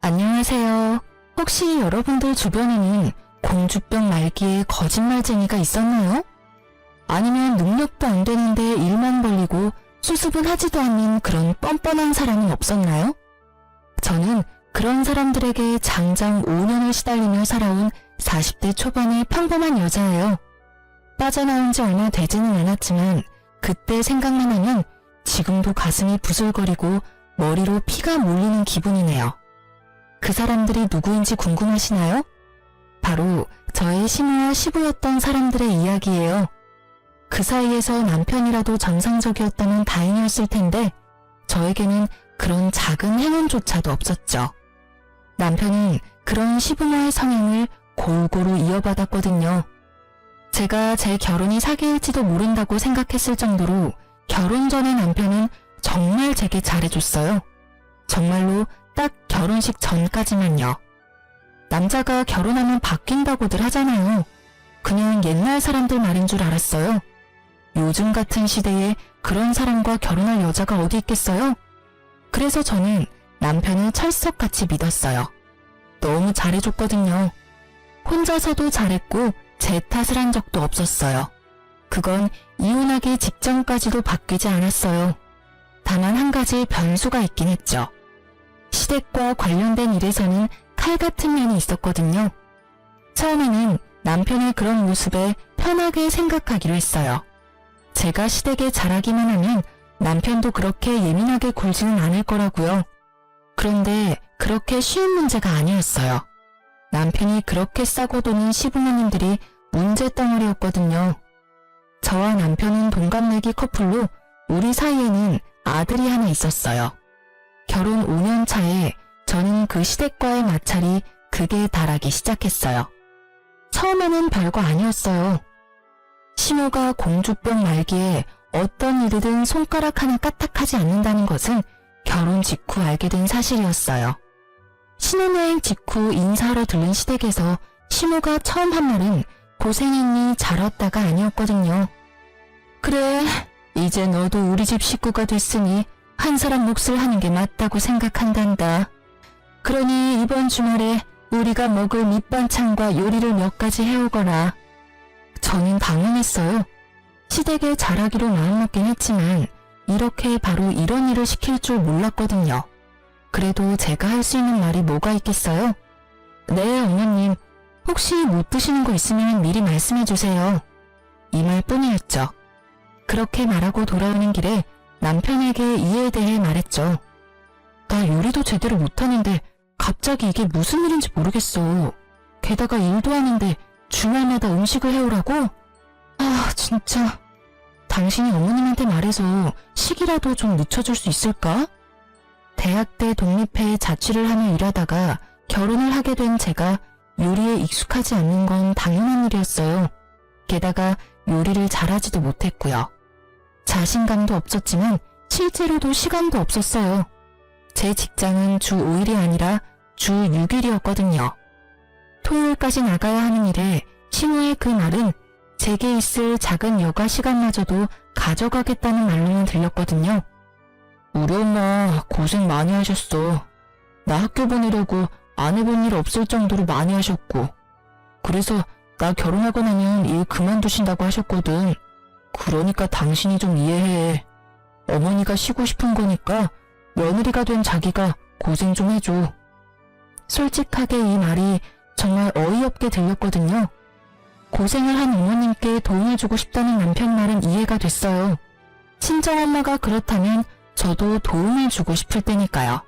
안녕하세요. 혹시 여러분들 주변에는 공주병 말기에 거짓말쟁이가 있었나요? 아니면 능력도 안 되는데 일만 벌리고 수습은 하지도 않는 그런 뻔뻔한 사람은 없었나요? 저는 그런 사람들에게 장장 5년을 시달리며 살아온 40대 초반의 평범한 여자예요. 빠져나온 지 얼마 되지는 않았지만 그때 생각만 하면 지금도 가슴이 부슬거리고 머리로 피가 몰리는 기분이네요. 그 사람들이 누구인지 궁금하시나요? 바로 저의 시모와 시부였던 사람들의 이야기예요. 그 사이에서 남편이라도 정상적이었다면 다행이었을 텐데 저에게는 그런 작은 행운조차도 없었죠. 남편은 그런 시부모의 성향을 골고루 이어받았거든요. 제가 제 결혼이 사기일지도 모른다고 생각했을 정도로 결혼 전에 남편은 정말 제게 잘해줬어요. 정말로 딱 결혼식 전까지만요. 남자가 결혼하면 바뀐다고들 하잖아요. 그냥 옛날 사람들 말인 줄 알았어요. 요즘 같은 시대에 그런 사람과 결혼할 여자가 어디 있겠어요? 그래서 저는 남편을 철석같이 믿었어요. 너무 잘해줬거든요. 혼자서도 잘했고 제 탓을 한 적도 없었어요. 그건 이혼하기 직전까지도 바뀌지 않았어요. 다만 한 가지 변수가 있긴 했죠. 시댁과 관련된 일에서는 칼 같은 면이 있었거든요. 처음에는 남편의 그런 모습에 편하게 생각하기로 했어요. 제가 시댁에 잘하기만 하면 남편도 그렇게 예민하게 굴지는 않을 거라고요. 그런데 그렇게 쉬운 문제가 아니었어요. 남편이 그렇게 싸고 도는 시부모님들이 문제덩어리였거든요. 저와 남편은 동갑내기 커플로 우리 사이에는 아들이 하나 있었어요. 결혼 5년 차에 저는 그 시댁과의 마찰이 극에 달하기 시작했어요. 처음에는 별거 아니었어요. 시모가 공주병 말기에 어떤 일이든 손가락 하나 까딱하지 않는다는 것은 결혼 직후 알게 된 사실이었어요. 신혼여행 직후 인사하러 들른 시댁에서 시모가 처음 한 말은 고생했니 잘 왔다가 아니었거든요. 그래, 이제 너도 우리 집 식구가 됐으니 한 사람 몫을 하는 게 맞다고 생각한단다. 그러니 이번 주말에 우리가 먹을 밑반찬과 요리를 몇 가지 해오거라. 저는 당황했어요. 시댁에 잘하기로 마음먹긴 했지만 이렇게 바로 이런 일을 시킬 줄 몰랐거든요. 그래도 제가 할 수 있는 말이 뭐가 있겠어요? 네, 어머님. 혹시 못 드시는 거 있으면 미리 말씀해 주세요. 이 말뿐이었죠. 그렇게 말하고 돌아오는 길에 남편에게 이에 대해 말했죠. 나 요리도 제대로 못하는데 갑자기 이게 무슨 일인지 모르겠어. 게다가 일도 하는데 주말마다 음식을 해오라고? 아, 진짜. 당신이 어머님한테 말해서 식이라도 좀 늦춰줄 수 있을까? 대학 때 독립해 자취를 하며 일하다가 결혼을 하게 된 제가 요리에 익숙하지 않는 건 당연한 일이었어요. 게다가 요리를 잘하지도 못했고요. 자신감도 없었지만 실제로도 시간도 없었어요. 제 직장은 주 5일이 아니라 주 6일이었거든요. 토요일까지 나가야 하는 일에 시모의 그 말은 제게 있을 작은 여가 시간마저도 가져가겠다는 말로만 들렸거든요. 우리 엄마 고생 많이 하셨어. 나 학교 보내려고 안 해본 일 없을 정도로 많이 하셨고, 그래서 나 결혼하고 나면 일 그만두신다고 하셨거든. 그러니까 당신이 좀 이해해. 어머니가 쉬고 싶은 거니까 며느리가 된 자기가 고생 좀 해줘. 솔직하게 이 말이 정말 어이없게 들렸거든요. 고생을 한 어머님께 도움을 주고 싶다는 남편 말은 이해가 됐어요. 친정엄마가 그렇다면 저도 도움을 주고 싶을 때니까요.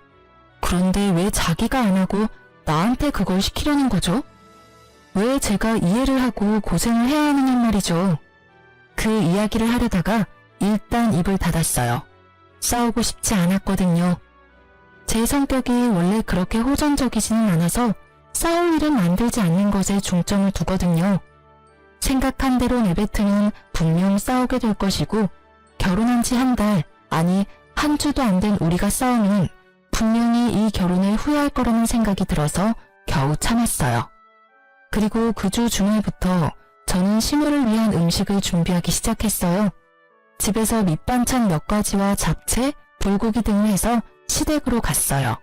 그런데 왜 자기가 안 하고 나한테 그걸 시키려는 거죠? 왜 제가 이해를 하고 고생을 해야 하느냐 말이죠. 그 이야기를 하려다가 일단 입을 닫았어요. 싸우고 싶지 않았거든요. 제 성격이 원래 그렇게 호전적이지는 않아서 싸울 일은 만들지 않는 것에 중점을 두거든요. 생각한 대로 내뱉으면 분명 싸우게 될 것이고 결혼한 지 한 달, 아니 한 주도 안 된 우리가 싸우면 분명히 이 결혼을 후회할 거라는 생각이 들어서 겨우 참았어요. 그리고 그 주 주말부터 저는 시모를 위한 음식을 준비하기 시작했어요. 집에서 밑반찬 몇 가지와 잡채, 불고기 등을 해서 시댁으로 갔어요.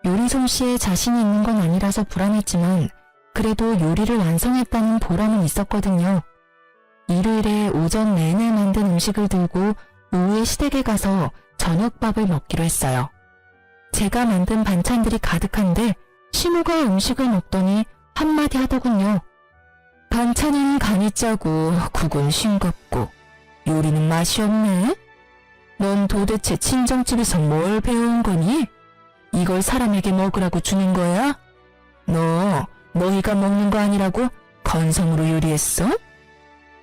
요리 솜씨에 자신이 있는 건 아니라서 불안했지만 그래도 요리를 완성했다는 보람은 있었거든요. 일요일에 오전 내내 만든 음식을 들고 오후에 시댁에 가서 저녁밥을 먹기로 했어요. 제가 만든 반찬들이 가득한데 시모가 음식을 먹더니 한마디 하더군요. 반찬은 간이 짜고 국은 싱겁고 요리는 맛이 없네. 넌 도대체 친정집에서 뭘 배운 거니? 이걸 사람에게 먹으라고 주는 거야? 너희가 먹는 거 아니라고 건성으로 요리했어?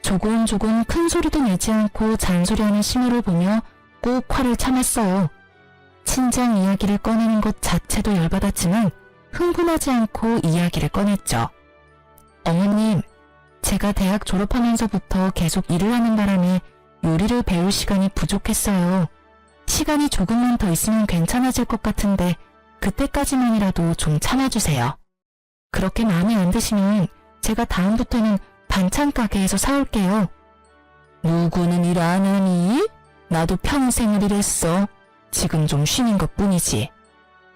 조곤조곤 큰 소리도 내지 않고 잔소리하는 시모를 보며 꼭 화를 참았어요. 친정 이야기를 꺼내는 것 자체도 열받았지만 흥분하지 않고 이야기를 꺼냈죠. 어머님, 제가 대학 졸업하면서부터 계속 일을 하는 바람에 요리를 배울 시간이 부족했어요. 시간이 조금만 더 있으면 괜찮아질 것 같은데 그때까지만이라도 좀 참아주세요. 그렇게 마음에 안 드시면 제가 다음부터는 반찬 가게에서 사올게요. 누구는 일 안 하니? 나도 평생을 일했어. 지금 좀 쉬는 것뿐이지.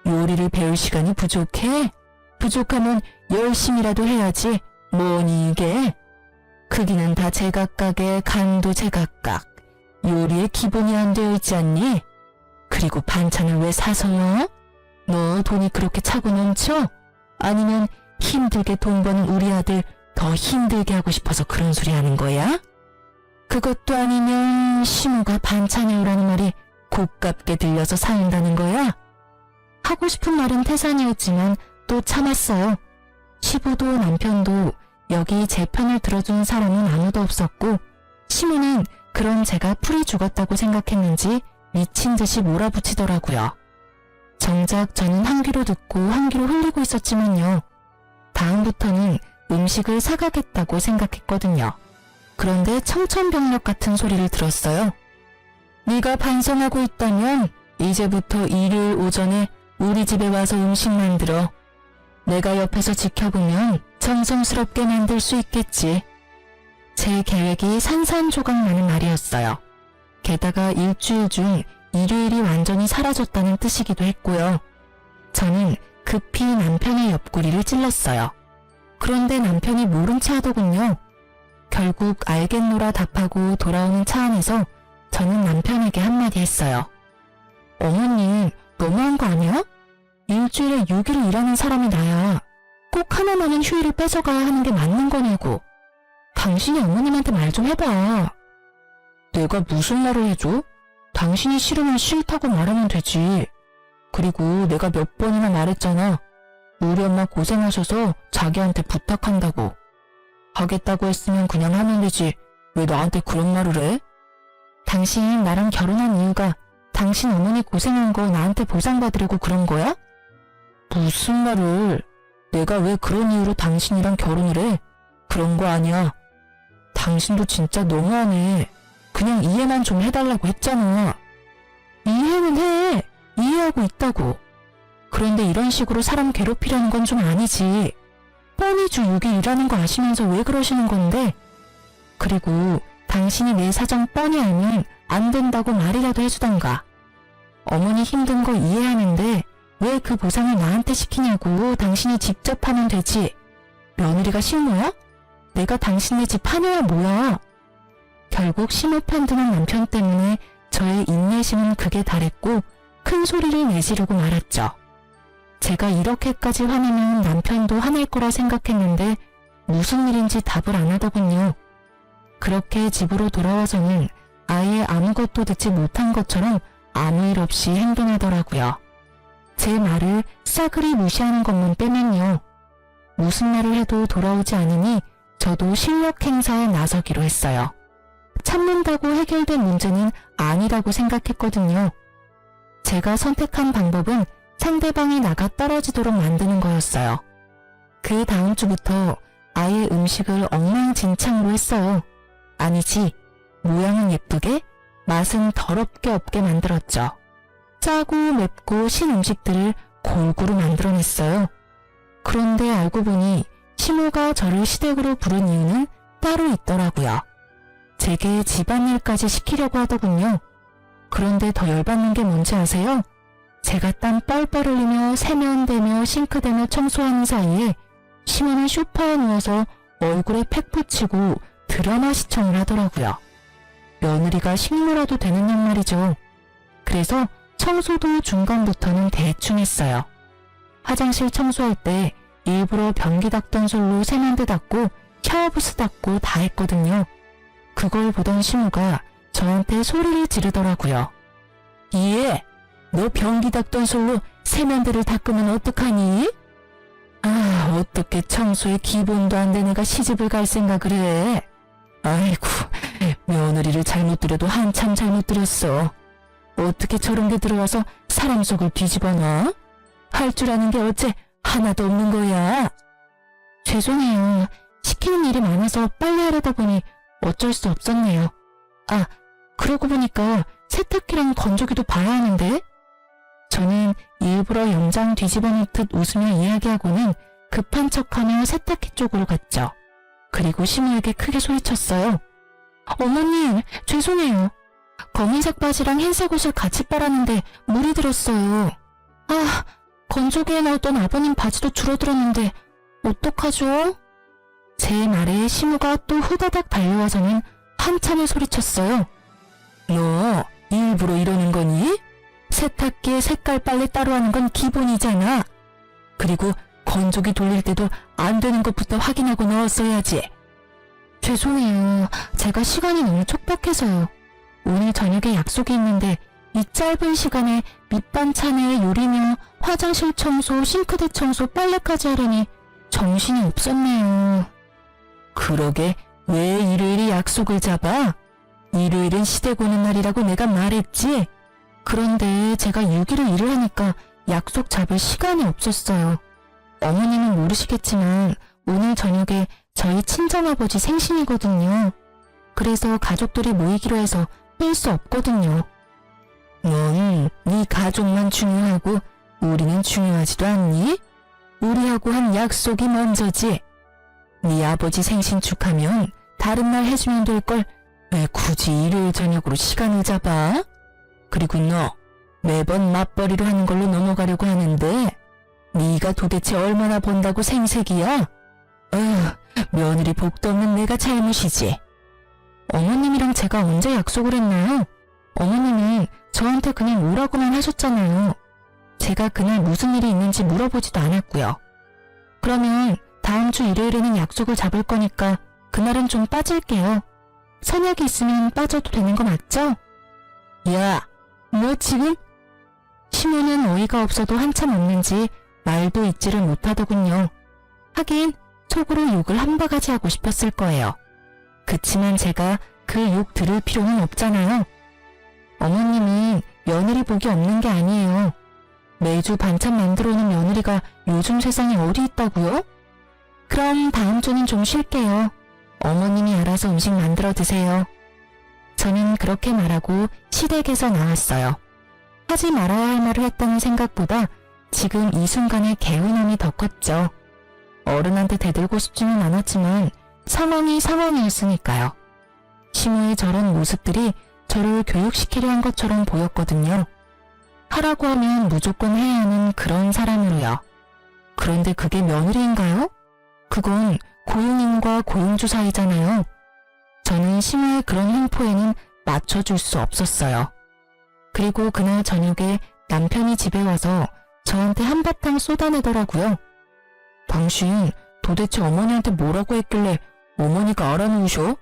요리를 배울 시간이 부족해? 부족하면 열심히라도 해야지. 뭐니 이게? 크기는 다 제각각에 간도 제각각. 요리에 기본이 안 되어 있지 않니? 그리고 반찬을 왜 사서요? 너 돈이 그렇게 차고 넘쳐? 아니면 힘들게 돈 버는 우리 아들 더 힘들게 하고 싶어서 그런 소리 하는 거야? 그것도 아니면 시모가 반찬 해오라는 말이 고깝게 들려서 사온다는 거야? 하고 싶은 말은 태산이었지만 또 참았어요. 시부도 남편도 여기 제 편을 들어주는 사람은 아무도 없었고 시모는 그런 제가 풀이 죽었다고 생각했는지 미친 듯이 몰아붙이더라고요. 정작 저는 한 귀로 듣고 한 귀로 흘리고 있었지만요. 다음부터는 음식을 사가겠다고 생각했거든요. 그런데 청천벽력 같은 소리를 들었어요. 네가 반성하고 있다면 이제부터 일요일 오전에 우리 집에 와서 음식 만들어. 내가 옆에서 지켜보면 정성스럽게 만들 수 있겠지. 제 계획이 산산조각나는 날이었어요. 게다가 일주일 중 일요일이 완전히 사라졌다는 뜻이기도 했고요. 저는 급히 남편의 옆구리를 찔렀어요. 그런데 남편이 모른 체 하더군요. 결국 알겠노라 답하고 돌아오는 차 안에서 저는 남편에게 한마디 했어요. 어머님, 너무한 거 아니야? 일주일에 6일 일하는 사람이 나야. 꼭 하나만은 휴일을 뺏어가야 하는 게 맞는 거냐고. 당신이 어머님한테 말 좀 해봐. 내가 무슨 말을 해줘? 당신이 싫으면 싫다고 말하면 되지. 그리고 내가 몇 번이나 말했잖아. 우리 엄마 고생하셔서 자기한테 부탁한다고. 하겠다고 했으면 그냥 하면 되지. 왜 나한테 그런 말을 해? 당신 나랑 결혼한 이유가 당신 어머니 고생한 거 나한테 보상받으려고 그런 거야? 무슨 말을. 내가 왜 그런 이유로 당신이랑 결혼을 해? 그런 거 아니야. 당신도 진짜 너무하네. 그냥 이해만 좀 해달라고 했잖아. 이해는 해. 이해하고 있다고. 그런데 이런 식으로 사람 괴롭히려는 건 좀 아니지. 뻔히 주 6일 일하는 거 아시면서 왜 그러시는 건데? 그리고 당신이 내 사정 뻔히 알면 안 된다고 말이라도 해주던가. 어머니 힘든 거 이해하는데 왜 그 보상을 나한테 시키냐고. 당신이 직접 하면 되지. 며느리가 싫어야? 내가 당신네 집 하느냐 뭐야. 결국 심호 편드는 남편 때문에 저의 인내심은 극에 달했고 큰 소리를 내지르고 말았죠. 제가 이렇게까지 화내면 남편도 화낼 거라 생각했는데 무슨 일인지 답을 안 하더군요. 그렇게 집으로 돌아와서는 아예 아무것도 듣지 못한 것처럼 아무 일 없이 행동하더라고요. 제 말을 싸그리 무시하는 것만 빼면요. 무슨 말을 해도 돌아오지 않으니 저도 실력 행사에 나서기로 했어요. 참는다고 해결된 문제는 아니라고 생각했거든요. 제가 선택한 방법은 상대방이 나가 떨어지도록 만드는 거였어요. 그 다음 주부터 아예 음식을 엉망진창으로 했어요. 아니지, 모양은 예쁘게, 맛은 더럽게 없게 만들었죠. 짜고 맵고 신 음식들을 골고루 만들어냈어요. 그런데 알고 보니 시모가 저를 시댁으로 부른 이유는 따로 있더라고요. 제게 집안일까지 시키려고 하더군요. 그런데 더 열받는 게 뭔지 아세요? 제가 땀 뻘뻘 흘리며 세면대며 싱크대며 청소하는 사이에 시몬은 소파에 누워서 얼굴에 팩 붙이고 드라마 시청을 하더라고요. 며느리가 식모라도 되는 양 말이죠. 그래서 청소도 중간부터는 대충 했어요. 화장실 청소할 때 일부러 변기 닦던 솔로 세면대 닦고 샤워부스 닦고 다 했거든요. 그걸 보던 시모가 저한테 소리를 지르더라고요. 예, 너 변기 닦던 솔로 세면대를 닦으면 어떡하니? 아, 어떻게 청소에 기본도 안 된 애가 시집을 갈 생각을 해? 아이고, 며느리를 잘못 들여도 한참 잘못 들였어. 어떻게 저런 게 들어와서 사람 속을 뒤집어놔? 할 줄 아는 게 어째 하나도 없는 거야? 죄송해요. 시키는 일이 많아서 빨리 하려다 보니 어쩔 수 없었네요. 아, 그러고 보니까 세탁기랑 건조기도 봐야 하는데? 저는 일부러 연장 뒤집어 놓듯 웃으며 이야기하고는 급한 척하며 세탁기 쪽으로 갔죠. 그리고 시모에게 크게 소리쳤어요. 어머님, 죄송해요. 검은색 바지랑 흰색 옷을 같이 빨았는데 물이 들었어요. 아, 건조기에 넣었던 아버님 바지도 줄어들었는데 어떡하죠? 제 말에 시모가 또 후다닥 달려와서는 한참을 소리쳤어요. 너 일부러 이러는 거니? 세탁기에 색깔 빨래 따로 하는 건 기본이잖아. 그리고 건조기 돌릴 때도 안 되는 것부터 확인하고 넣었어야지. 죄송해요. 제가 시간이 너무 촉박해서요. 오늘 저녁에 약속이 있는데 이 짧은 시간에 밑반찬에 요리며 화장실 청소, 싱크대 청소, 빨래까지 하려니 정신이 없었네요. 그러게 왜 일요일에 약속을 잡아? 일요일은 시댁 오는 날이라고 내가 말했지? 그런데 제가 6일을 일을 하니까 약속 잡을 시간이 없었어요. 어머님은 모르시겠지만 오늘 저녁에 저희 친정아버지 생신이거든요. 그래서 가족들이 모이기로 해서 뺄 수 없거든요. 넌 네 가족만 중요하고 우리는 중요하지도 않니? 우리하고 한 약속이 먼저지. 네 아버지 생신 축하면 다른 날 해주면 될 걸 왜 굳이 일요일 저녁으로 시간을 잡아? 그리고 너 매번 맞벌이로 하는 걸로 넘어가려고 하는데 네가 도대체 얼마나 번다고 생색이야? 며느리 복도 없는 내가 잘못이지. 어머님이랑 제가 언제 약속을 했나요? 어머님은 저한테 그냥 오라고만 하셨잖아요. 제가 그날 무슨 일이 있는지 물어보지도 않았고요. 그러면 다음 주 일요일에는 약속을 잡을 거니까 그날은 좀 빠질게요. 선약이 있으면 빠져도 되는 거 맞죠? 야, 뭐 지금? 시모는 어이가 없어도 한참 없는지 말도 잊지를 못하더군요. 하긴 속으로 욕을 한 바가지 하고 싶었을 거예요. 그치만 제가 그 욕 들을 필요는 없잖아요. 어머님은 며느리 복이 없는 게 아니에요. 매주 반찬 만들어 오는 며느리가 요즘 세상에 어디 있다고요? 그럼 다음 주는 좀 쉴게요. 어머님이 알아서 음식 만들어 드세요. 저는 그렇게 말하고 시댁에서 나왔어요. 하지 말아야 할 말을 했다는 생각보다 지금 이 순간의 개운함이 더 컸죠. 어른한테 대들고 싶지는 않았지만 상황이 상황이었으니까요. 시모의 저런 모습들이 저를 교육시키려 한 것처럼 보였거든요. 하라고 하면 무조건 해야 하는 그런 사람으로요. 그런데 그게 며느리인가요? 그건 고용인과 고용주 사이잖아요. 저는 시모의 그런 횡포에는 맞춰줄 수 없었어요. 그리고 그날 저녁에 남편이 집에 와서 저한테 한바탕 쏟아내더라고요. 당신 도대체 어머니한테 뭐라고 했길래 어머니가 알아놓으셔?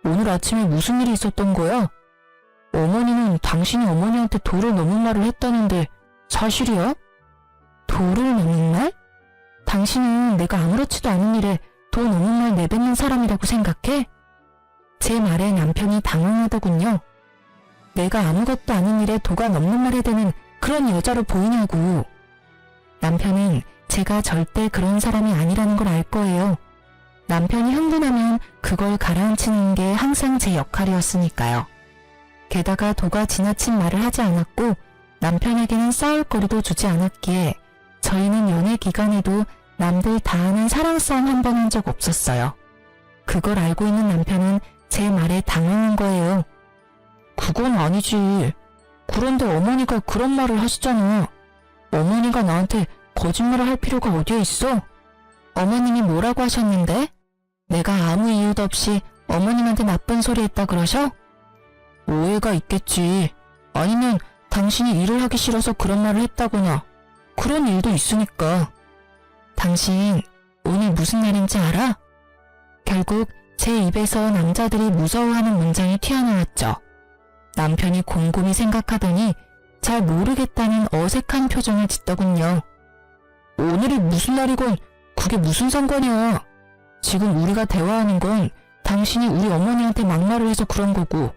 오늘 아침에 무슨 일이 있었던 거야? 어머니는 당신이 어머니한테 도를 넘은 말을 했다는데 사실이야? 도를 넘은 말? 당신은 내가 아무렇지도 않은 일에 도 넘은 말 내뱉는 사람이라고 생각해? 제 말에 남편이 당황하더군요. 내가 아무것도 아닌 일에 도가 넘는 말에 대는 그런 여자로 보이냐고. 남편은 제가 절대 그런 사람이 아니라는 걸 알 거예요. 남편이 흥분하면 그걸 가라앉히는 게 항상 제 역할이었으니까요. 게다가 도가 지나친 말을 하지 않았고 남편에게는 싸울 거리도 주지 않았기에 저희는 연애 기간에도 남들 다 아는 사랑 싸움 한 번 한 적 없었어요. 그걸 알고 있는 남편은 제 말에 당황한 거예요. 그건 아니지. 그런데 어머니가 그런 말을 하시잖아. 어머니가 나한테 거짓말을 할 필요가 어디에 있어? 어머님이 뭐라고 하셨는데? 내가 아무 이유도 없이 어머님한테 나쁜 소리 했다 그러셔? 오해가 있겠지. 아니면 당신이 일을 하기 싫어서 그런 말을 했다거나 그런 일도 있으니까. 당신 오늘 무슨 날인지 알아? 결국 제 입에서 남자들이 무서워하는 문장이 튀어나왔죠. 남편이 곰곰이 생각하더니 잘 모르겠다는 어색한 표정을 짓더군요. 오늘이 무슨 날이건 그게 무슨 상관이야. 지금 우리가 대화하는 건 당신이 우리 어머니한테 막말을 해서 그런 거고,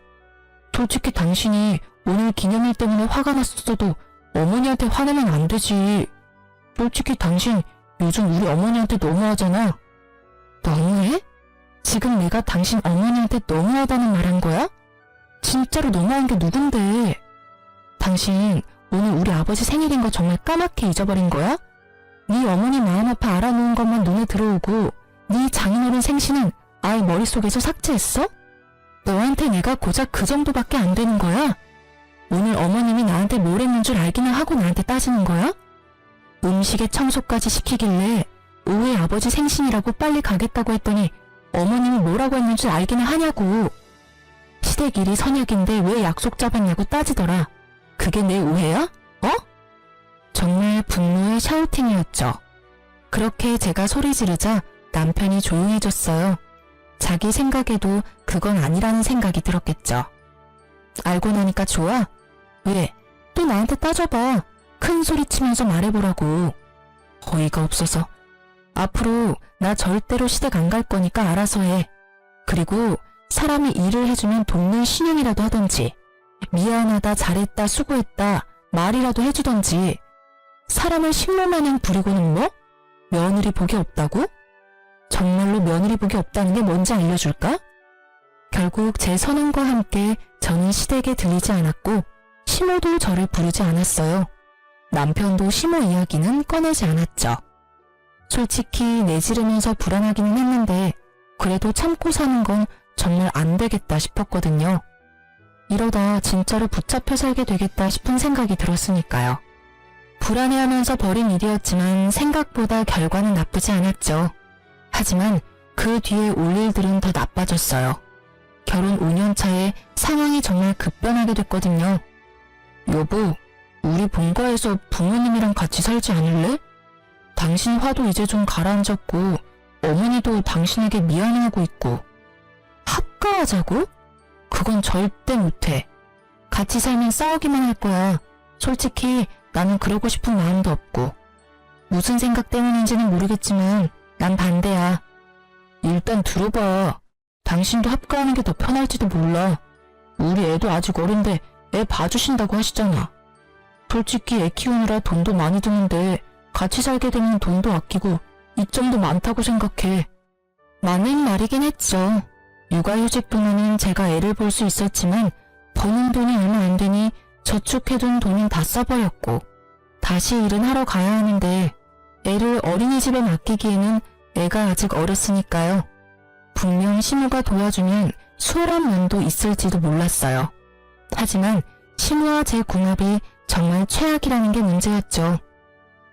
솔직히 당신이 오늘 기념일 때문에 화가 났었어도 어머니한테 화내면 안 되지. 솔직히 당신 요즘 우리 어머니한테 너무하잖아. 너무해? 지금 내가 당신 어머니한테 너무하다는 말 한 거야? 진짜로 너무한 게 누군데? 당신 오늘 우리 아버지 생일인 거 정말 까맣게 잊어버린 거야? 네 어머니 마음 아파 알아놓은 것만 눈에 들어오고 네 장인어른 생신은 아예 머릿속에서 삭제했어? 너한테 내가 고작 그 정도밖에 안 되는 거야? 오늘 어머님이 나한테 뭘 했는 줄 알기는 하고 나한테 따지는 거야? 음식에 청소까지 시키길래 오후에 아버지 생신이라고 빨리 가겠다고 했더니 어머님이 뭐라고 했는 줄 알기는 하냐고. 시댁 일이 선약인데 왜 약속 잡았냐고 따지더라. 그게 내 오해야? 어? 정말 분노의 샤우팅이었죠. 그렇게 제가 소리 지르자 남편이 조용해졌어요. 자기 생각에도 그건 아니라는 생각이 들었겠죠. 알고 나니까 좋아? 왜? 또 나한테 따져봐. 큰 소리 치면서 말해보라고. 어이가 없어서. 앞으로 나 절대로 시댁 안 갈 거니까 알아서 해. 그리고 사람이 일을 해주면 돕는 신용이라도 하던지, 미안하다, 잘했다, 수고했다 말이라도 해주던지. 사람을 식모마냥 부리고는 뭐? 며느리 복이 없다고? 정말로 며느리 복이 없다는 게 뭔지 알려줄까? 결국 제 선언과 함께 저는 시댁에 들리지 않았고 시모도 저를 부르지 않았어요. 남편도 시모 이야기는 꺼내지 않았죠. 솔직히 내지르면서 불안하기는 했는데 그래도 참고 사는 건 정말 안 되겠다 싶었거든요. 이러다 진짜로 붙잡혀 살게 되겠다 싶은 생각이 들었으니까요. 불안해하면서 벌인 일이었지만 생각보다 결과는 나쁘지 않았죠. 하지만 그 뒤에 올 일들은 더 나빠졌어요. 결혼 5년 차에 상황이 정말 급변하게 됐거든요. 여보, 우리 본가에서 부모님이랑 같이 살지 않을래? 당신 화도 이제 좀 가라앉았고 어머니도 당신에게 미안해하고 있고. 합가하자고? 그건 절대 못해. 같이 살면 싸우기만 할 거야. 솔직히 나는 그러고 싶은 마음도 없고. 무슨 생각 때문인지는 모르겠지만 난 반대야. 일단 들어봐. 당신도 합가하는 게 더 편할지도 몰라. 우리 애도 아직 어린데 애 봐주신다고 하시잖아. 솔직히 애 키우느라 돈도 많이 드는데 같이 살게 되면 돈도 아끼고 이점도 많다고 생각해. 맞는 말이긴 했죠. 육아휴직분에는 제가 애를 볼 수 있었지만 버는 돈이 얼마 안 되니 저축해둔 돈은 다 써버렸고 다시 일은 하러 가야 하는데 애를 어린이집에 맡기기에는 애가 아직 어렸으니까요. 분명 시모가 도와주면 수월한 면도 있을지도 몰랐어요. 하지만 시모와 제 궁합이 정말 최악이라는 게 문제였죠.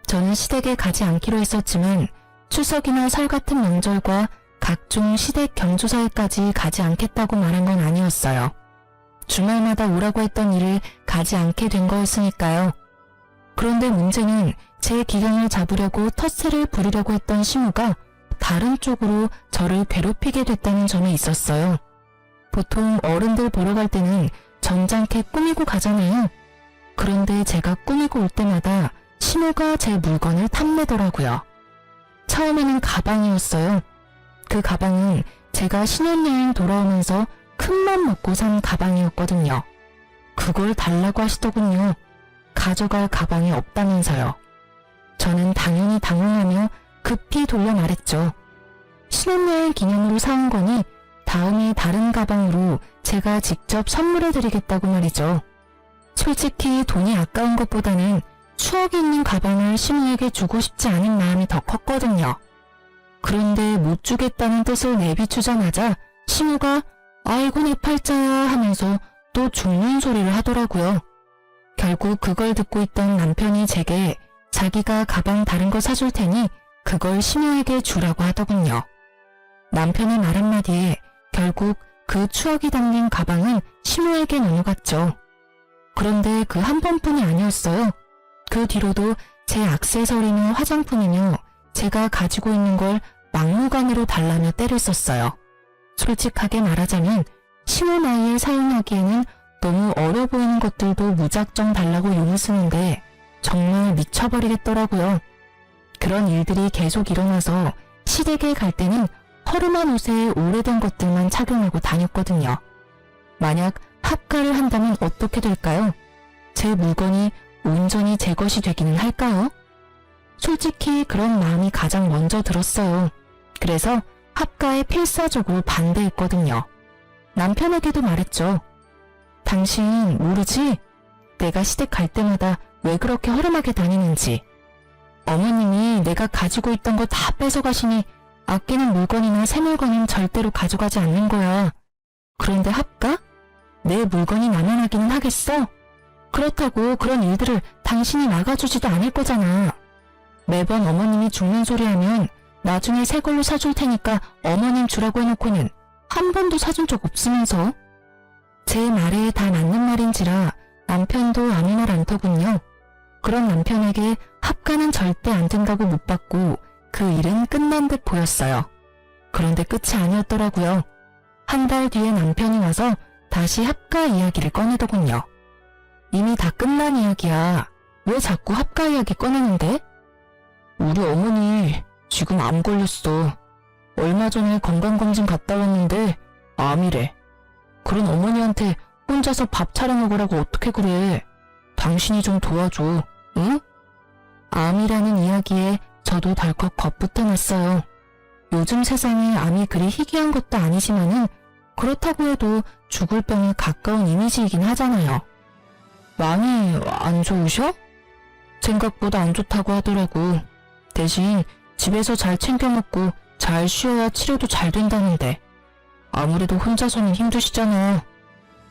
저는 시댁에 가지 않기로 했었지만 추석이나 설 같은 명절과 각종 시댁 경조사에까지 가지 않겠다고 말한 건 아니었어요. 주말마다 오라고 했던 일을 가지 않게 된 거였으니까요. 그런데 문제는 제 기강을 잡으려고 텃세를 부리려고 했던 시모가 다른 쪽으로 저를 괴롭히게 됐다는 점이 있었어요. 보통 어른들 보러 갈 때는 점잖게 꾸미고 가잖아요. 그런데 제가 꾸미고 올 때마다 시모가 제 물건을 탐내더라고요. 처음에는 가방이었어요. 그 가방은 제가 신혼여행 돌아오면서 큰맘 먹고 산 가방이었거든요. 그걸 달라고 하시더군요. 가져갈 가방이 없다면서요. 저는 당연히 당황하며 급히 돌려 말했죠. 신혼여행 기념으로 사온 거니 다음에 다른 가방으로 제가 직접 선물해드리겠다고 말이죠. 솔직히 돈이 아까운 것보다는 추억이 있는 가방을 시모에게 주고 싶지 않은 마음이 더 컸거든요. 그런데 못 주겠다는 뜻을 내비추자마자 시모가 아이고 내 팔자야 하면서 또 죽는 소리를 하더라고요. 결국 그걸 듣고 있던 남편이 제게 자기가 가방 다른 거 사줄 테니 그걸 시모에게 주라고 하더군요. 남편의 말 한마디에 결국 그 추억이 담긴 가방은 시모에게 넘어갔죠. 그런데 그 한 번뿐이 아니었어요. 그 뒤로도 제 액세서리며 화장품이며 제가 가지고 있는 걸 막무가내로 달라며 때를 썼어요. 솔직하게 말하자면 시모 나이에 사용하기에는 너무 어려 보이는 것들도 무작정 달라고 용을 쓰는데 정말 미쳐버리겠더라고요. 그런 일들이 계속 일어나서 시댁에 갈 때는 허름한 옷에 오래된 것들만 착용하고 다녔거든요. 만약 합가를 한다면 어떻게 될까요? 제 물건이 온전히 제 것이 되기는 할까요? 솔직히 그런 마음이 가장 먼저 들었어요. 그래서 합가에 필사적으로 반대했거든요. 남편에게도 말했죠. 당신 모르지? 내가 시댁 갈 때마다 왜 그렇게 허름하게 다니는지. 어머님이 내가 가지고 있던 거 다 뺏어가시니 아끼는 물건이나 새 물건은 절대로 가져가지 않는 거야. 그런데 합가? 내 물건이 남아나기는 하겠어? 그렇다고 그런 일들을 당신이 막아주지도 않을 거잖아. 매번 어머님이 죽는 소리 하면 나중에 새 걸로 사줄 테니까 어머님 주라고 해놓고는 한 번도 사준 적 없으면서. 제 말에 다 맞는 말인지라 남편도 아무 말 않더군요. 그런 남편에게 합가는 절대 안 된다고 못 받고 그 일은 끝난 듯 보였어요. 그런데 끝이 아니었더라고요. 한 달 뒤에 남편이 와서 다시 합가 이야기를 꺼내더군요. 이미 다 끝난 이야기야. 왜 자꾸 합가 이야기 꺼내는데? 우리 어머니 지금 암 걸렸어. 얼마 전에 건강검진 갔다 왔는데 암이래. 그런 어머니한테 혼자서 밥 차려 먹으라고 어떻게 그래. 당신이 좀 도와줘. 응? 암이라는 이야기에 저도 덜컥 겁부터 났어요. 요즘 세상에 암이 그리 희귀한 것도 아니지만은 그렇다고 해도 죽을 병에 가까운 이미지이긴 하잖아요. 많이 안 좋으셔? 생각보다 안 좋다고 하더라고. 대신 집에서 잘 챙겨 먹고 잘 쉬어야 치료도 잘 된다는데. 아무래도 혼자서는 힘드시잖아.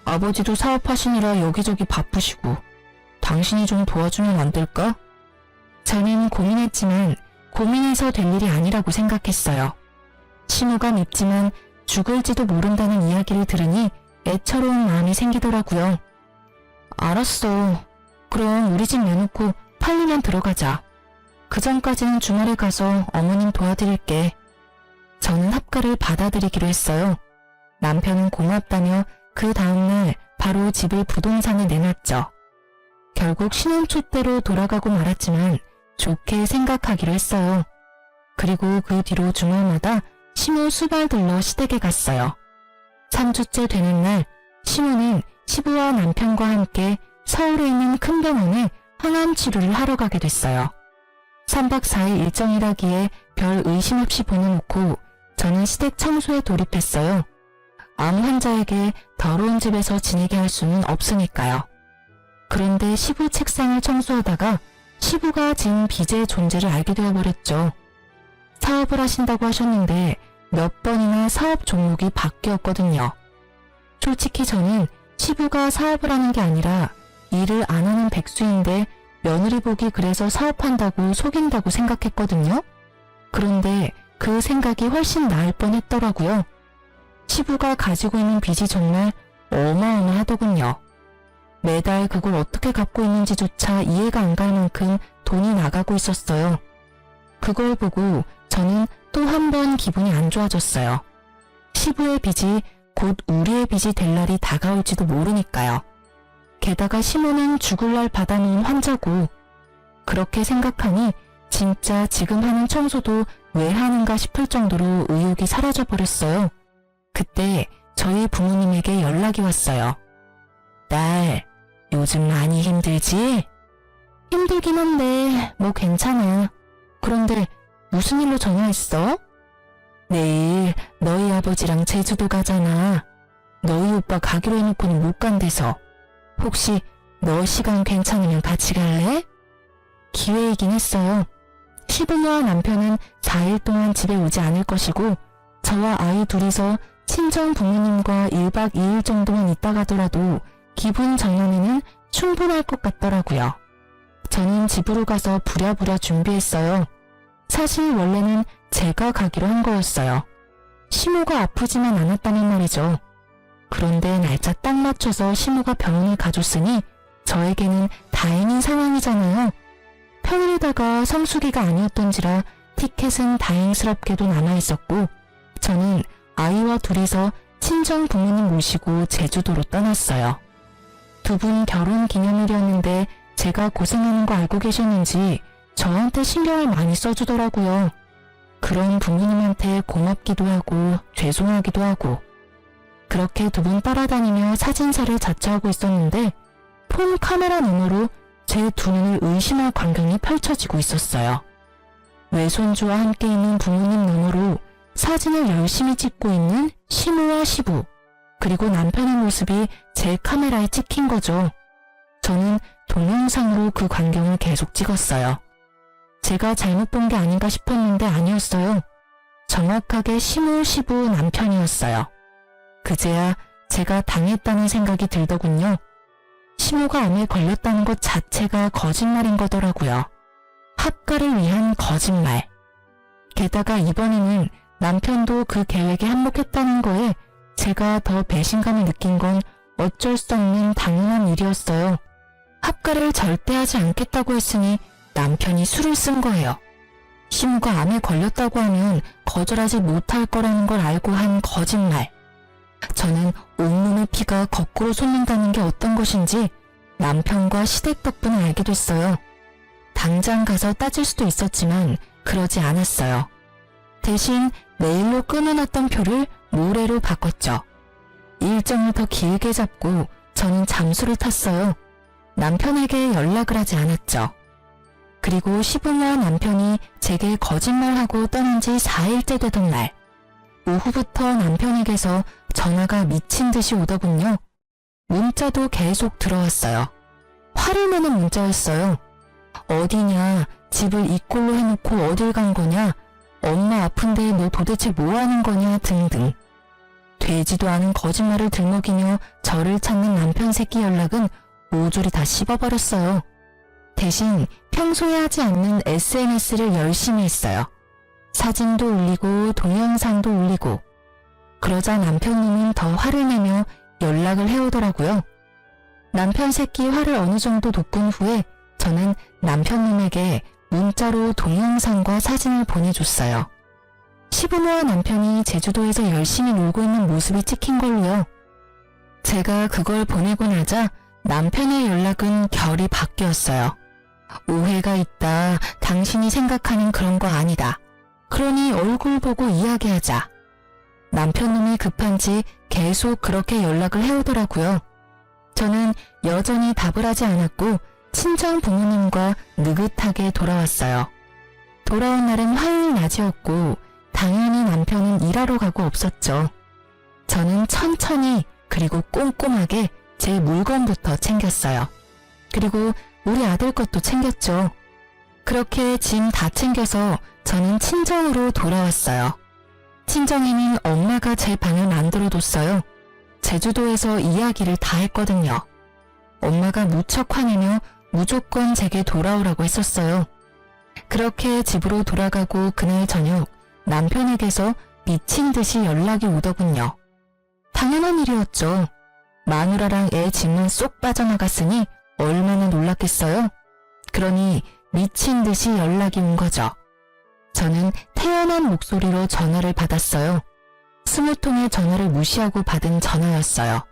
아버지도 사업하시느라 여기저기 바쁘시고. 당신이 좀 도와주면 안 될까? 저는 고민했지만 고민해서 될 일이 아니라고 생각했어요. 시모가 밉지만 죽을지도 모른다는 이야기를 들으니 애처로운 마음이 생기더라고요. 알았어. 그럼 우리 집 내놓고 팔리면 들어가자. 그 전까지는 주말에 가서 어머님 도와드릴게. 저는 합가를 받아들이기로 했어요. 남편은 고맙다며 그 다음날 바로 집을 부동산에 내놨죠. 결국 신혼초대로 돌아가고 말았지만 좋게 생각하기로 했어요. 그리고 그 뒤로 주말마다 시모 수발 들러 시댁에 갔어요. 3주째 되는 날 시모는 시부와 남편과 함께 서울에 있는 큰 병원에 항암 치료를 하러 가게 됐어요. 3박 4일 일정이라기에 별 의심 없이 보내놓고 저는 시댁 청소에 돌입했어요. 암 환자에게 더러운 집에서 지내게 할 수는 없으니까요. 그런데 시부 책상을 청소하다가 시부가 진 빚의 존재를 알게 되어버렸죠. 사업을 하신다고 하셨는데 몇 번이나 사업 종목이 바뀌었거든요. 솔직히 저는 시부가 사업을 하는 게 아니라 일을 안 하는 백수인데 며느리 복이 그래서 사업한다고 속인다고 생각했거든요. 그런데 그 생각이 훨씬 나을 뻔했더라고요. 시부가 가지고 있는 빚이 정말 어마어마하더군요. 매달 그걸 어떻게 갚고 있는지조차 이해가 안 갈 만큼 돈이 나가고 있었어요. 그걸 보고 저는 또 한 번 기분이 안 좋아졌어요. 시부의 빚이 곧 우리의 빚이 될 날이 다가올지도 모르니까요. 게다가 시모는 죽을 날 받아놓은 환자고. 그렇게 생각하니 진짜 지금 하는 청소도 왜 하는가 싶을 정도로 의욕이 사라져버렸어요. 그때 저희 부모님에게 연락이 왔어요. 딸, 요즘 많이 힘들지? 힘들긴 한데 뭐 괜찮아. 그런데 무슨 일로 전화했어? 내일 너희 아버지랑 제주도 가잖아. 너희 오빠 가기로 해놓고는 못 간대서. 혹시 너 시간 괜찮으면 같이 갈래? 기회이긴 했어요. 시부모와 남편은 4일 동안 집에 오지 않을 것이고 저와 아이 둘이서 친정 부모님과 1박 2일 정도만 있다 가더라도 기분 전환에는 충분할 것 같더라고요. 저는 집으로 가서 부랴부랴 준비했어요. 사실 원래는 제가 가기로 한 거였어요. 시모가 아프지만 않았다는 말이죠. 그런데 날짜 딱 맞춰서 시모가 병원에 가줬으니 저에게는 다행인 상황이잖아요. 평일에다가 성수기가 아니었던지라 티켓은 다행스럽게도 남아있었고 저는 아이와 둘이서 친정 부모님 모시고 제주도로 떠났어요. 두 분 결혼 기념일이었는데 제가 고생하는 거 알고 계셨는지 저한테 신경을 많이 써주더라고요. 그런 부모님한테 고맙기도 하고 죄송하기도 하고 그렇게 두 분 따라다니며 사진사를 자처하고 있었는데 폰 카메라 너머로 제 두 눈을 의심할 광경이 펼쳐지고 있었어요. 외손주와 함께 있는 부모님 너머로 사진을 열심히 찍고 있는 시모와 시부 그리고 남편의 모습이 제 카메라에 찍힌 거죠. 저는 동영상으로 그 광경을 계속 찍었어요. 제가 잘못 본 게 아닌가 싶었는데 아니었어요. 정확하게 시모 시부 남편이었어요. 그제야 제가 당했다는 생각이 들더군요. 시모가 암에 걸렸다는 것 자체가 거짓말인 거더라고요. 합가를 위한 거짓말. 게다가 이번에는 남편도 그 계획에 한몫했다는 거에 제가 더 배신감을 느낀 건 어쩔 수 없는 당연한 일이었어요. 합가를 절대 하지 않겠다고 했으니 남편이 술을 쓴 거예요. 시모가 암에 걸렸다고 하면 거절하지 못할 거라는 걸 알고 한 거짓말. 저는 온몸의 피가 거꾸로 솟는다는 게 어떤 것인지 남편과 시댁 덕분에 알게 됐어요. 당장 가서 따질 수도 있었지만 그러지 않았어요. 대신 내일로 끊어놨던 표를 모레로 바꿨죠. 일정을 더 길게 잡고 저는 잠수를 탔어요. 남편에게 연락을 하지 않았죠. 그리고 시부모와 남편이 제게 거짓말하고 떠난 지 4일째 되던 날 오후부터 남편에게서 전화가 미친 듯이 오더군요. 문자도 계속 들어왔어요. 화를 내는 문자였어요. 어디냐, 집을 이 꼴로 해놓고 어딜 간 거냐, 엄마 아픈데 너 도대체 뭐 하는 거냐 등등. 되지도 않은 거짓말을 들먹이며 저를 찾는 남편 새끼 연락은 모조리 다 씹어버렸어요. 대신 평소에 하지 않는 SNS를 열심히 했어요. 사진도 올리고 동영상도 올리고. 그러자 남편님은 더 화를 내며 연락을 해오더라고요. 남편 새끼 화를 어느 정도 돋군 후에 저는 남편님에게 문자로 동영상과 사진을 보내줬어요. 시부모와 남편이 제주도에서 열심히 놀고 있는 모습이 찍힌 걸로요. 제가 그걸 보내고 나자 남편의 연락은 결이 바뀌었어요. 오해가 있다. 당신이 생각하는 그런 거 아니다. 그러니 얼굴 보고 이야기하자. 남편놈이 급한지 계속 그렇게 연락을 해오더라고요. 저는 여전히 답을 하지 않았고 친정 부모님과 느긋하게 돌아왔어요. 돌아온 날은 화요일 낮이었고 당연히 남편은 일하러 가고 없었죠. 저는 천천히 그리고 꼼꼼하게 제 물건부터 챙겼어요. 그리고 우리 아들 것도 챙겼죠. 그렇게 짐 다 챙겨서 저는 친정으로 돌아왔어요. 친정에는 엄마가 제 방을 만들어뒀어요. 제주도에서 이야기를 다 했거든요. 엄마가 무척 화내며 무조건 제게 돌아오라고 했었어요. 그렇게 집으로 돌아가고 그날 저녁 남편에게서 미친 듯이 연락이 오더군요. 당연한 일이었죠. 마누라랑 애 짐만 쏙 빠져나갔으니 얼마나 놀랐겠어요. 그러니 미친 듯이 연락이 온 거죠. 저는 태연한 목소리로 전화를 받았어요. 20통의 전화를 무시하고 받은 전화였어요.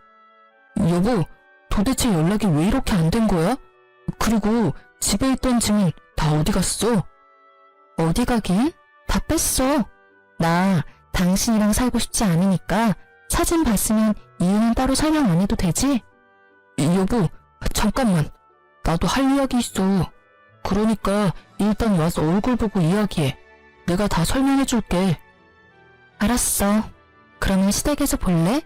여보, 도대체 연락이 왜 이렇게 안 된 거야? 그리고 집에 있던 짐은 다 어디 갔어? 어디 가긴? 다 뺐어. 나 당신이랑 살고 싶지 않으니까 사진 봤으면 이유는 따로 설명 안 해도 되지? 여보, 잠깐만. 나도 할 이야기 있어. 그러니까 일단 와서 얼굴 보고 이야기해. 내가 다 설명해 줄게. 알았어. 그러면 시댁에서 볼래?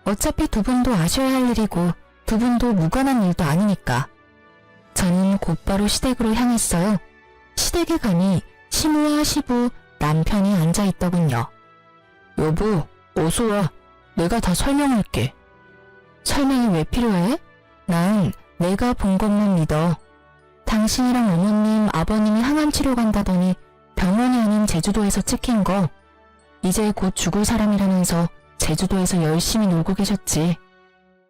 어차피 두 분도 아셔야 할 일이고 두 분도 무관한 일도 아니니까. 저는 곧바로 시댁으로 향했어요. 시댁에 가니 시모와 시부 남편이 앉아있더군요. 여보, 어서 와. 내가 다 설명할게. 설명이 왜 필요해? 난 내가 본 것만 믿어. 당신이랑 어머님, 아버님이 항암 치료 간다더니 병원이 아닌 제주도에서 찍힌 거. 이제 곧 죽을 사람이라면서 제주도에서 열심히 놀고 계셨지.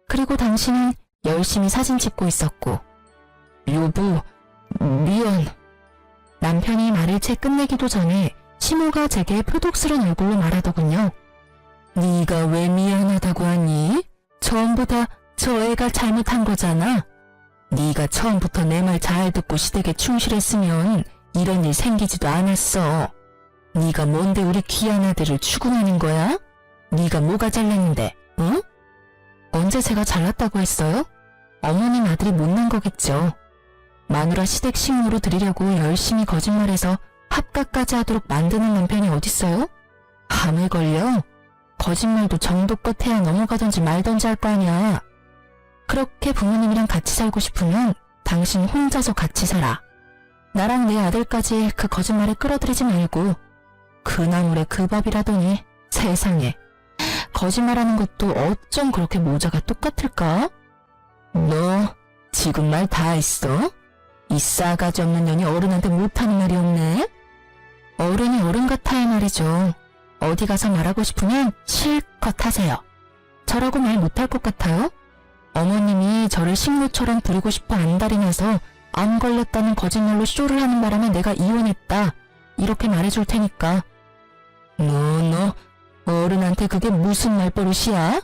그리고 당신은 열심히 사진 찍고 있었고. 여보, 미안. 남편이 말을 채 끝내기도 전에 시모가 제게 표독스런 얼굴로 말하더군요. 네가 왜 미안하다고 하니? 전부 다 저 애가 잘못한 거잖아. 네가 처음부터 내 말 잘 듣고 시댁에 충실했으면 이런 일 생기지도 않았어. 네가 뭔데 우리 귀한 아들을 추궁하는 거야? 네가 뭐가 잘났는데, 응? 언제 제가 잘났다고 했어요? 어머님 아들이 못난 거겠죠. 마누라 시댁 식모로 드리려고 열심히 거짓말해서 합가까지 하도록 만드는 남편이 어딨어요? 암에 걸려? 거짓말도 정도껏 해야 넘어가든지 말든지 할 거 아니야. 그렇게 부모님이랑 같이 살고 싶으면 당신 혼자서 같이 살아. 나랑 내 아들까지 그 거짓말에 끌어들이지 말고. 그 나물에 그 밥이라더니 세상에. 거짓말하는 것도 어쩜 그렇게 모자가 똑같을까? 너 지금 말 다 했어? 이 싸가지 없는 년이 어른한테 못하는 말이 없네? 어른이 어른 같아야 말이죠. 어디 가서 말하고 싶으면 실컷 하세요. 저라고 말 못할 것 같아요? 어머님이 저를 식모처럼 부리고 싶어 안달이 나서 암 걸렸다는 거짓말로 쇼를 하는 바람에 내가 이혼했다. 이렇게 말해줄 테니까. 너 어른한테 그게 무슨 말버릇이야?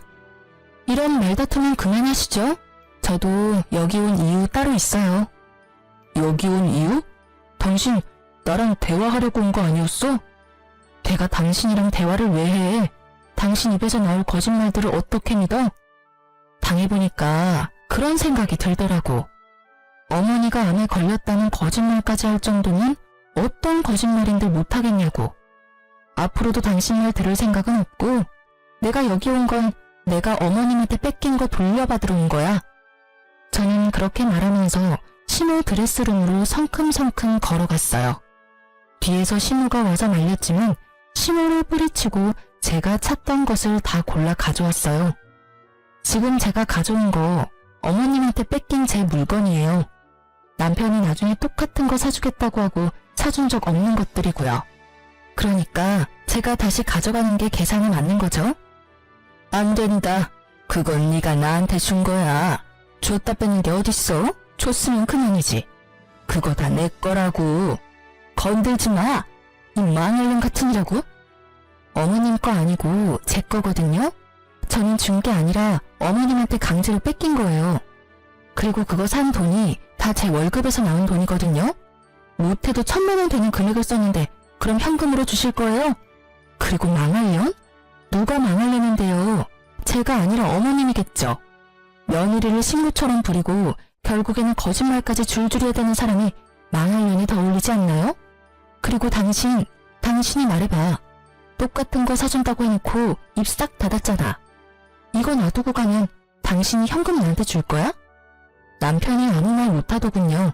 이런 말다툼은 그만하시죠. 저도 여기 온 이유 따로 있어요. 여기 온 이유? 당신 나랑 대화하려고 온 거 아니었어? 내가 당신이랑 대화를 왜 해? 당신 입에서 나올 거짓말들을 어떻게 믿어? 당해보니까 그런 생각이 들더라고. 어머니가 암에 걸렸다는 거짓말까지 할 정도면 어떤 거짓말인들 못하겠냐고. 앞으로도 당신 말 들을 생각은 없고 내가 여기 온 건 내가 어머님한테 뺏긴 거 돌려받으러 온 거야. 저는 그렇게 말하면서 시모 드레스룸으로 성큼성큼 걸어갔어요. 뒤에서 시모가 와서 말렸지만 시모를 뿌리치고 제가 찾던 것을 다 골라 가져왔어요. 지금 제가 가져온 거 어머님한테 뺏긴 제 물건이에요. 남편이 나중에 똑같은 거 사주겠다고 하고 사준 적 없는 것들이고요. 그러니까 제가 다시 가져가는 게 계산에 맞는 거죠? 안 된다. 그건 네가 나한테 준 거야. 줬다 뺏는 게 어딨어? 줬으면 그만이지. 그거 다 내 거라고. 건들지 마. 이 망할년 같으니라고. 어머님 거 아니고 제 거거든요. 저는 준 게 아니라 어머님한테 강제로 뺏긴 거예요. 그리고 그거 산 돈이 다 제 월급에서 나온 돈이거든요. 못해도 1,000만 원 되는 금액을 썼는데 그럼 현금으로 주실 거예요? 그리고 망할년? 누가 망할려는데요? 제가 아니라 어머님이겠죠. 며느리를 식모처럼 부리고 결국에는 거짓말까지 줄줄이 해대는 사람이 망할년이 더 어울리지 않나요? 그리고 당신이 말해봐. 똑같은 거 사준다고 해놓고 입 싹 닫았잖아. 이거 놔두고 가면 당신이 현금 나한테 줄 거야? 남편이 아무 말 못하더군요.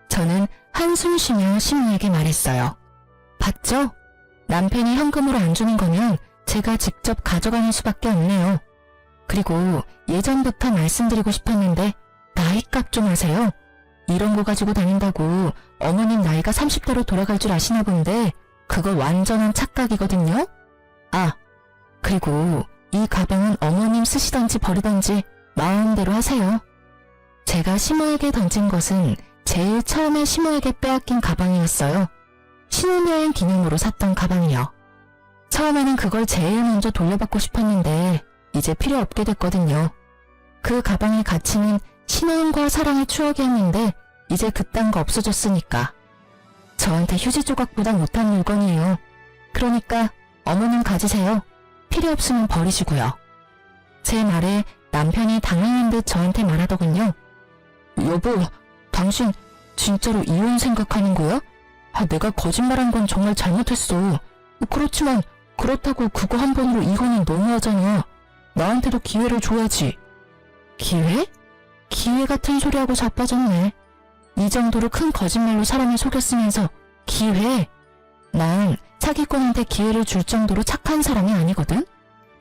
저는 한숨 쉬며 시모에게 말했어요. 봤죠? 남편이 현금으로 안 주는 거면 제가 직접 가져가는 수밖에 없네요. 그리고 예전부터 말씀드리고 싶었는데 나이값 좀 하세요. 이런 거 가지고 다닌다고 어머님 나이가 30대로 돌아갈 줄 아시나 본데 그거 완전한 착각이거든요. 아, 그리고 이 가방은 어머님 쓰시던지 버리던지 마음대로 하세요. 제가 시모에게 던진 것은 제일 처음에 시모에게 빼앗긴 가방이었어요. 신혼여행 기념으로 샀던 가방이요. 처음에는 그걸 제일 먼저 돌려받고 싶었는데 이제 필요 없게 됐거든요. 그 가방의 가치는 신혼과 사랑의 추억이었는데 이제 그딴 거 없어졌으니까. 저한테 휴지 조각보다 못한 물건이에요. 그러니까 어머님 가지세요. 필요 없으면 버리시고요. 제 말에 남편이 당황한 듯 저한테 말하더군요. 여보, 당신 진짜로 이혼 생각하는 거야? 내가 거짓말한 건 정말 잘못했어. 그렇지만 그렇다고 그거 한 번으로 이혼은 너무하잖아. 나한테도 기회를 줘야지. 기회? 기회 같은 소리하고 자빠졌네. 이 정도로 큰 거짓말로 사람을 속였으면서 기회? 난 사기꾼한테 기회를 줄 정도로 착한 사람이 아니거든?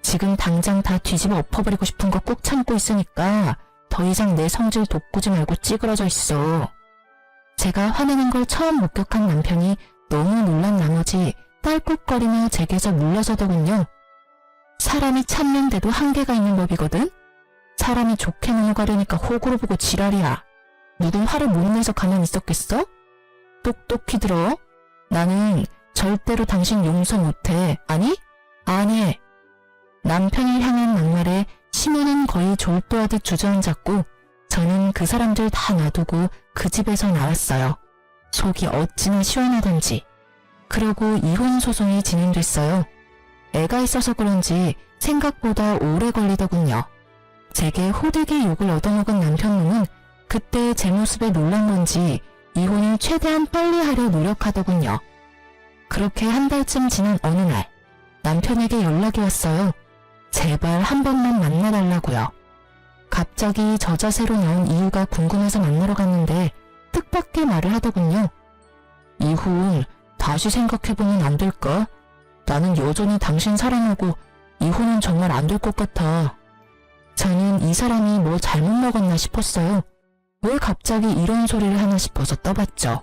지금 당장 다 뒤집어 엎어버리고 싶은 거 꼭 참고 있으니까 더 이상 내 성질 돋구지 말고 찌그러져 있어. 제가 화내는 걸 처음 목격한 남편이 너무 놀란 나머지 딸꾹거리며 제게서 물러서더군요. 사람이 참는데도 한계가 있는 법이거든? 사람이 좋게 넘어가려니까 호구로 보고 지랄이야. 누군 화를 못 내서 가만히 있었겠어? 똑똑히 들어. 나는 절대로 당신 용서 못해. 아니? 안 해. 남편을 향한 막말에 시모는 거의 졸도하듯 주저앉았고 저는 그 사람들 다 놔두고 그 집에서 나왔어요. 속이 어찌나 시원하던지. 그러고 이혼 소송이 진행됐어요. 애가 있어서 그런지 생각보다 오래 걸리더군요. 제게 호되게 욕을 얻어먹은 남편놈은 그때 제 모습에 놀란 건지 이혼을 최대한 빨리 하려 노력하더군요. 그렇게 한 달쯤 지난 어느 날 남편에게 연락이 왔어요. 제발 한 번만 만나달라고요. 갑자기 저 자세로 나온 이유가 궁금해서 만나러 갔는데 뜻밖의 말을 하더군요. 이혼 다시 생각해보면 안 될까? 나는 여전히 당신 사랑하고 이혼은 정말 안 될 것 같아. 저는 이 사람이 뭐 잘못 먹었나 싶었어요. 왜 갑자기 이런 소리를 하나 싶어서 떠봤죠.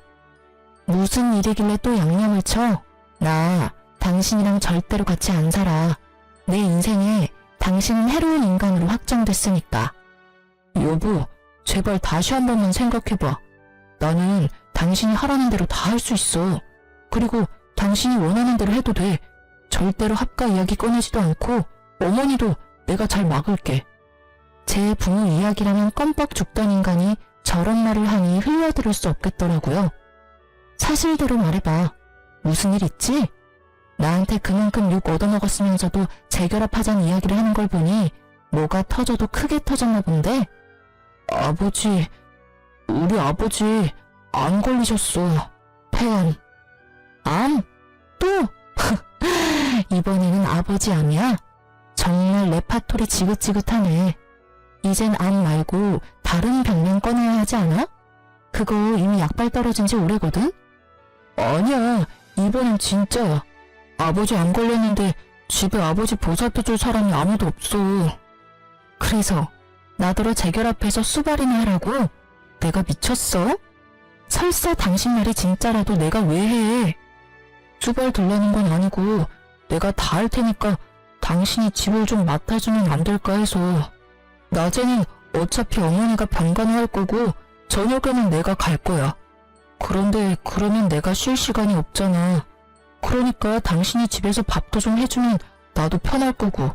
무슨 일이길래 또 양념을 쳐? 나 당신이랑 절대로 같이 안 살아. 내 인생에 당신은 해로운 인간으로 확정됐으니까. 여보, 제발 다시 한 번만 생각해봐. 나는 당신이 하라는 대로 다 할 수 있어. 그리고 당신이 원하는 대로 해도 돼. 절대로 합가 이야기 꺼내지도 않고 어머니도 내가 잘 막을게. 제 부모 이야기라면 껌뻑 죽던 인간이 저런 말을 하니 흘려들을 수 없겠더라고요. 사실대로 말해봐. 무슨 일 있지? 나한테 그만큼 욕 얻어먹었으면서도 재결합하자는 이야기를 하는 걸 보니 뭐가 터져도 크게 터졌나 본데? 아버지, 우리 아버지 암 걸리셨어. 폐암. 암? 또? 이번에는 아버지 암이야? 정말 레파토리 지긋지긋하네. 이젠 암 말고 다른 병명 꺼내야 하지 않아? 그거 이미 약발 떨어진 지 오래거든? 아니야, 이번엔 진짜야. 아버지 암 걸렸는데 집에 아버지 보살펴줄 사람이 아무도 없어. 그래서 나더러 재결합해서 수발이나 하라고? 내가 미쳤어? 설사 당신 말이 진짜라도 내가 왜 해? 수발 둘라는 건 아니고 내가 다 할 테니까 당신이 집을 좀 맡아주면 안 될까 해서. 낮에는 어차피 어머니가 병간호할 거고 저녁에는 내가 갈 거야. 그런데 그러면 내가 쉴 시간이 없잖아. 그러니까 당신이 집에서 밥도 좀 해주면 나도 편할 거고.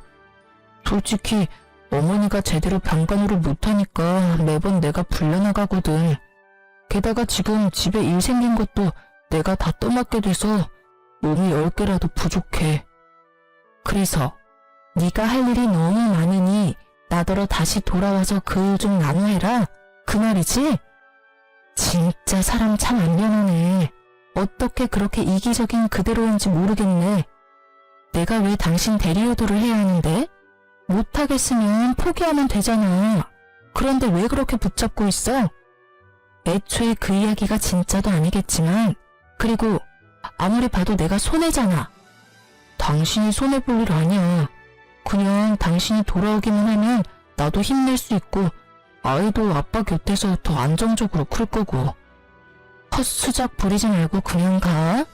솔직히 어머니가 제대로 병간호를 못하니까 매번 내가 불려나가거든. 게다가 지금 집에 일 생긴 것도 내가 다 떠맡게 돼서 몸이 10개라도 부족해. 그래서 네가 할 일이 너무 많으니 나더러 다시 돌아와서 그 일 좀 나눠해라. 그 말이지? 진짜 사람 참 안 변하네. 어떻게 그렇게 이기적인 그대로인지 모르겠네. 내가 왜 당신 대리효도를 해야 하는데? 못하겠으면 포기하면 되잖아. 그런데 왜 그렇게 붙잡고 있어? 애초에 그 이야기가 진짜도 아니겠지만, 그리고 아무리 봐도 내가 손해잖아. 당신이 손해볼 일 아니야. 그냥 당신이 돌아오기만 하면 나도 힘낼 수 있고 아이도 아빠 곁에서 더 안정적으로 클 거고. 헛수작 부리지 말고 그냥 가.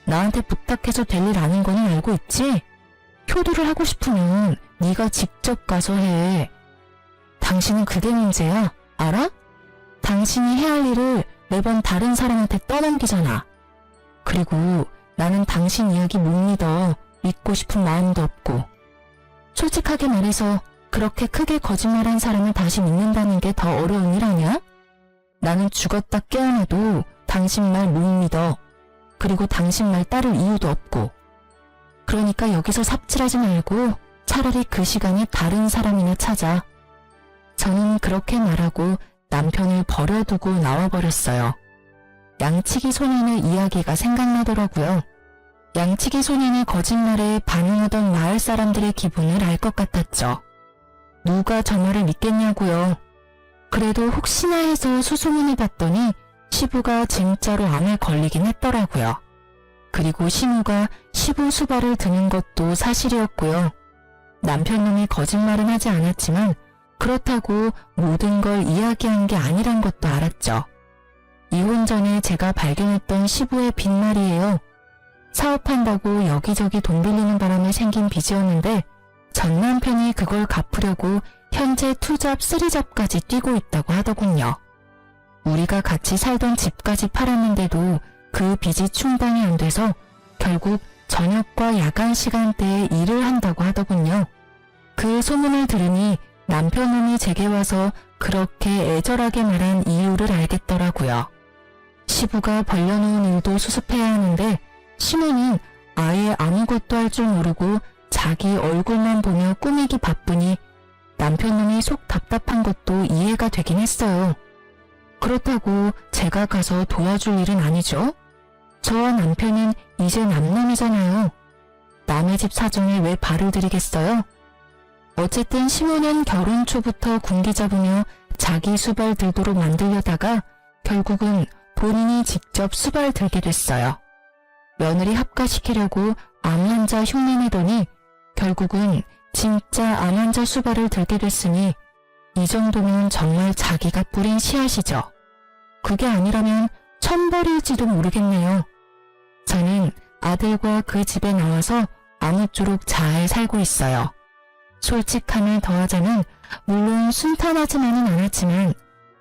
나한테 부탁해서 될 일 아닌 거는 알고 있지? 효도를 하고 싶으면 네가 직접 가서 해. 당신은 그게 문제야. 알아? 당신이 해야 할 일을 매번 다른 사람한테 떠넘기잖아. 그리고 나는 당신 이야기 못 믿어. 믿고 싶은 마음도 없고. 솔직하게 말해서 그렇게 크게 거짓말한 사람을 다시 믿는다는 게 더 어려운 일 아니야? 나는 죽었다 깨어나도 당신 말 못 믿어. 그리고 당신 말 따를 이유도 없고. 그러니까 여기서 삽질하지 말고 차라리 그 시간에 다른 사람이나 찾아. 저는 그렇게 말하고 남편을 버려두고 나와버렸어요. 양치기 소년의 이야기가 생각나더라고요. 양치기 소년의 거짓말에 반응하던 마을 사람들의 기분을 알 것 같았죠. 누가 저 말을 믿겠냐고요. 그래도 혹시나 해서 수소문을 봤더니 시부가 진짜로 암에 걸리긴 했더라고요. 그리고 시무가 시부 수발을 드는 것도 사실이었고요. 남편놈이 거짓말은 하지 않았지만 그렇다고 모든 걸 이야기한 게 아니란 것도 알았죠. 이혼 전에 제가 발견했던 시부의 빚말이에요. 사업한다고 여기저기 돈 빌리는 바람에 생긴 빚이었는데 전 남편이 그걸 갚으려고 현재 2잡, 3잡까지 뛰고 있다고 하더군요. 우리가 같이 살던 집까지 팔았는데도 그 빚이 충당이 안 돼서 결국 저녁과 야간 시간대에 일을 한다고 하더군요. 그 소문을 들으니 남편놈이 제게 와서 그렇게 애절하게 말한 이유를 알겠더라고요. 시부가 벌려놓은 일도 수습해야 하는데 시모는 아예 아무것도 할 줄 모르고 자기 얼굴만 보며 꾸미기 바쁘니 남편놈이 속 답답한 것도 이해가 되긴 했어요. 그렇다고 제가 가서 도와줄 일은 아니죠. 저와 남편은 이제 남남이잖아요. 남의 집 사정에 왜 발을 들이겠어요? 어쨌든 시모는 결혼 초부터 군기 잡으며 자기 수발 들도록 만들려다가 결국은 본인이 직접 수발 들게 됐어요. 며느리 합가시키려고 암 환자 흉내내더니 결국은 진짜 암 환자 수발을 들게 됐으니 이 정도면 정말 자기가 뿌린 씨앗이죠. 그게 아니라면 천벌일지도 모르겠네요. 저는 아들과 그 집에 나와서 아무쪼록 잘 살고 있어요. 솔직함을 더하자면 물론 순탄하지만은 않았지만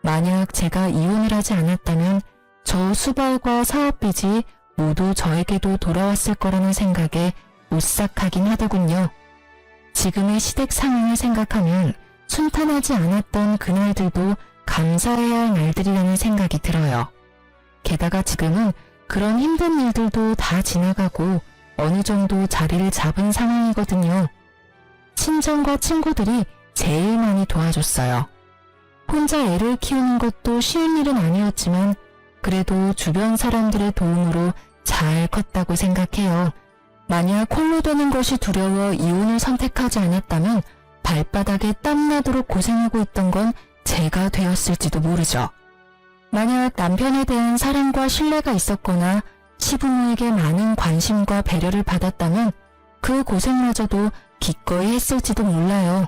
만약 제가 이혼을 하지 않았다면 저 수발과 사업빚이 모두 저에게도 돌아왔을 거라는 생각에 오싹하긴 하더군요. 지금의 시댁 상황을 생각하면 순탄하지 않았던 그날들도 감사해야 할 날들이라는 생각이 들어요. 게다가 지금은 그런 힘든 일들도 다 지나가고 어느 정도 자리를 잡은 상황이거든요. 친정과 친구들이 제일 많이 도와줬어요. 혼자 애를 키우는 것도 쉬운 일은 아니었지만 그래도 주변 사람들의 도움으로 잘 컸다고 생각해요. 만약 홀로 되는 것이 두려워 이혼을 선택하지 않았다면 발바닥에 땀나도록 고생하고 있던 건 제가 되었을지도 모르죠. 만약 남편에 대한 사랑과 신뢰가 있었거나 시부모에게 많은 관심과 배려를 받았다면 그 고생마저도 기꺼이 했을지도 몰라요.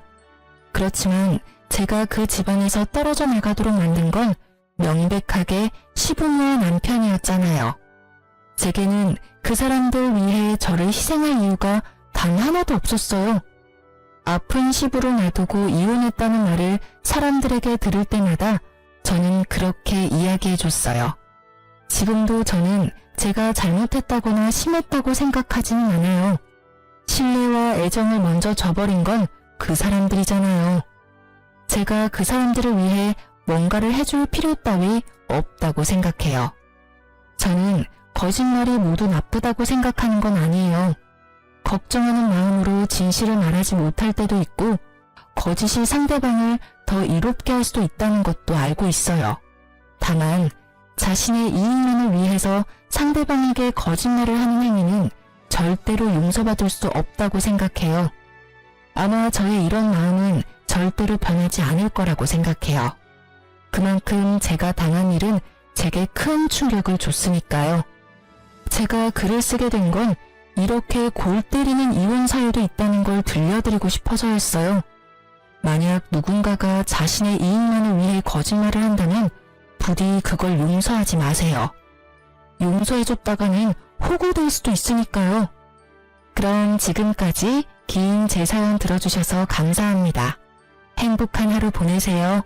그렇지만 제가 그 집안에서 떨어져 나가도록 만든 건 명백하게 시부모와 남편이었잖아요. 제게는 그 사람들 위해 저를 희생할 이유가 단 하나도 없었어요. 아픈 시부를 놔두고 이혼했다는 말을 사람들에게 들을 때마다 저는 그렇게 이야기해줬어요. 지금도 저는 제가 잘못했다거나 심했다고 생각하지는 않아요. 신뢰와 애정을 먼저 저버린 건 그 사람들이잖아요. 제가 그 사람들을 위해 뭔가를 해줄 필요 따위 없다고 생각해요. 저는 거짓말이 모두 나쁘다고 생각하는 건 아니에요. 걱정하는 마음으로 진실을 말하지 못할 때도 있고 거짓이 상대방을 더 이롭게 할 수도 있다는 것도 알고 있어요. 다만 자신의 이익만을 위해서 상대방에게 거짓말을 하는 행위는 절대로 용서받을 수 없다고 생각해요. 아마 저의 이런 마음은 절대로 변하지 않을 거라고 생각해요. 그만큼 제가 당한 일은 제게 큰 충격을 줬으니까요. 제가 글을 쓰게 된 건 이렇게 골 때리는 이혼 사유도 있다는 걸 들려드리고 싶어서였어요. 만약 누군가가 자신의 이익만을 위해 거짓말을 한다면 부디 그걸 용서하지 마세요. 용서해줬다가는 호구될 수도 있으니까요. 그럼 지금까지 긴 제 사연 들어주셔서 감사합니다. 행복한 하루 보내세요.